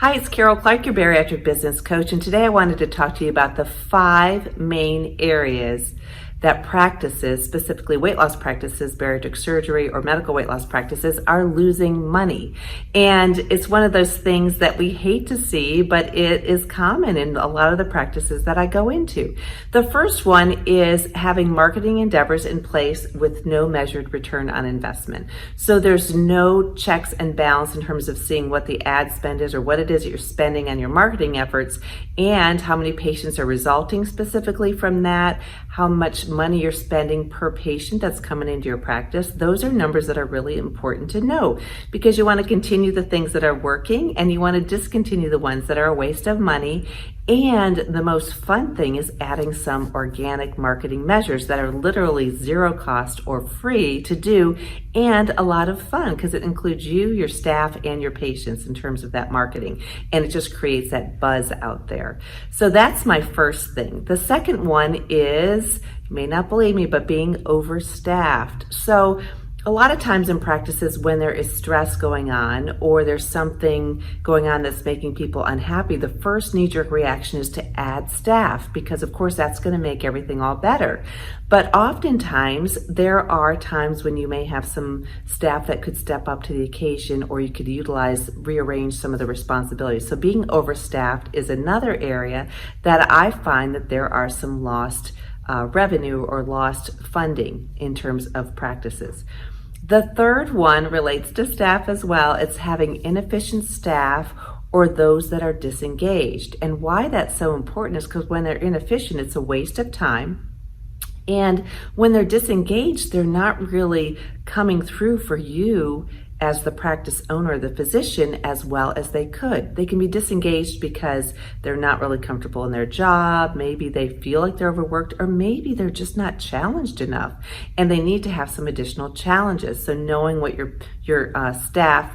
Hi, it's Carol Clark, your bariatric business coach, and today I wanted to talk to you about the 5 main areas that practices, specifically weight loss practices, bariatric surgery, or medical weight loss practices, are losing money. And it's one of those things that we hate to see, but it is common in a lot of the practices that I go into. The first one is having marketing endeavors in place with no measured return on investment. So there's no checks and balance in terms of seeing what the ad spend is or what it is that you're spending on your marketing efforts and how many patients are resulting specifically from that, how much money you're spending per patient that's coming into your practice. Those are numbers that are really important to know because you want to continue the things that are working and you want to discontinue the ones that are a waste of money. And the most fun thing is adding some organic marketing measures that are literally zero cost or free to do and a lot of fun because it includes you, your staff, and your patients in terms of that marketing. And it just creates that buzz out there. So that's my first thing. The second one is, you may not believe me, but being overstaffed. So a lot of times in practices when there is stress going on or there's something going on that's making people unhappy, the first knee-jerk reaction is to add staff because of course that's going to make everything all better. But oftentimes there are times when you may have some staff that could step up to the occasion or you could rearrange some of the responsibilities. So being overstaffed is another area that I find that there are some lost revenue or lost funding in terms of practices. The third one relates to staff as well. It's having inefficient staff or those that are disengaged. And why that's so important is because when they're inefficient, it's a waste of time. And when they're disengaged, they're not really coming through for you as the practice owner, the physician, as well as they could. They can be disengaged because they're not really comfortable in their job. Maybe they feel like they're overworked, or maybe they're just not challenged enough and they need to have some additional challenges. So knowing what your staff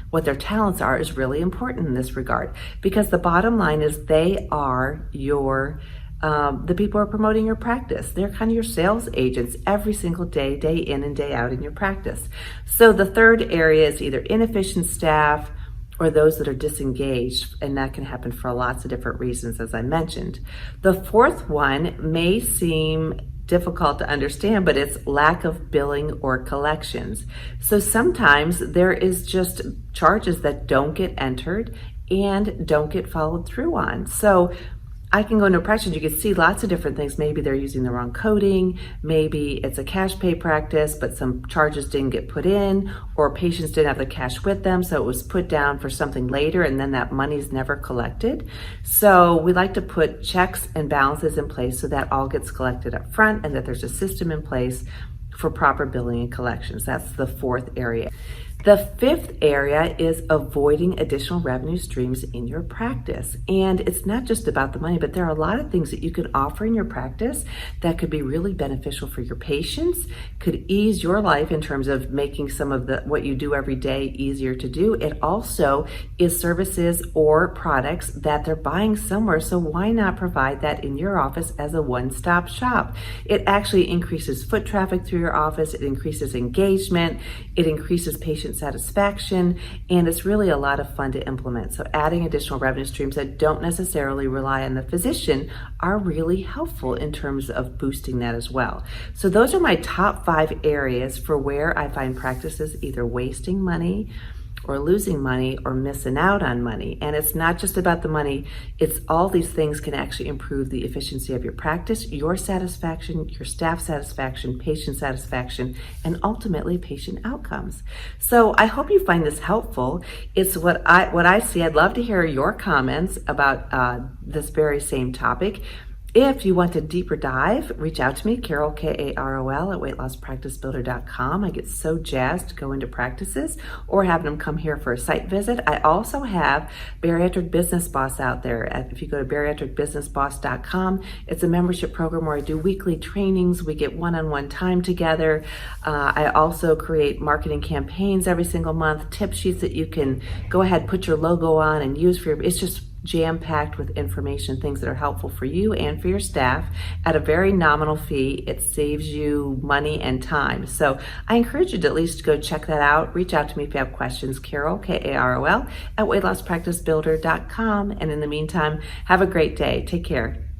what their talents are is really important in this regard because the bottom line is they are the people who are promoting your practice. They're kind of your sales agents every single day, day in and day out in your practice. So the third area is either inefficient staff or those that are disengaged, and that can happen for lots of different reasons, as I mentioned. The fourth one may seem difficult to understand, but it's lack of billing or collections. So sometimes there is just charges that don't get entered and don't get followed through on. So I can go into a practice, you can see lots of different things. Maybe they're using the wrong coding, maybe it's a cash pay practice, but some charges didn't get put in, or patients didn't have the cash with them, so it was put down for something later, and then that money's never collected. So we like to put checks and balances in place so that all gets collected up front and that there's a system in place for proper billing and collections. That's the fourth area. The fifth area is avoiding additional revenue streams in your practice. And it's not just about the money, but there are a lot of things that you can offer in your practice that could be really beneficial for your patients, could ease your life in terms of making some of what you do every day easier to do. It also is services or products that they're buying somewhere, so why not provide that in your office as a one-stop shop? It actually increases foot traffic through your office, it increases engagement, it increases patient satisfaction, and it's really a lot of fun to implement. So adding additional revenue streams that don't necessarily rely on the physician are really helpful in terms of boosting that as well. So those are my top 5 areas for where I find practices either wasting money or losing money or missing out on money. And it's not just about the money, it's all these things can actually improve the efficiency of your practice, your satisfaction, your staff satisfaction, patient satisfaction, and ultimately patient outcomes. So I hope you find this helpful. It's what I see. I'd love to hear your comments about this very same topic. If you want a deeper dive, reach out to me, Carol, K-A-R-O-L, at weightlosspracticebuilder.com. I get so jazzed to go into practices or have them come here for a site visit. I also have Bariatric Business Boss out there. If you go to bariatricbusinessboss.com, it's a membership program where I do weekly trainings. We get one-on-one time together. I also create marketing campaigns every single month, tip sheets that you can go ahead, put your logo on and use for your, it's just jam-packed with information, things that are helpful for you and for your staff at a very nominal fee. It saves you money and time. So I encourage you to at least go check that out. Reach out to me if you have questions. Carol, Karol, at weightlosspracticebuilder.com. And in the meantime, have a great day. Take care.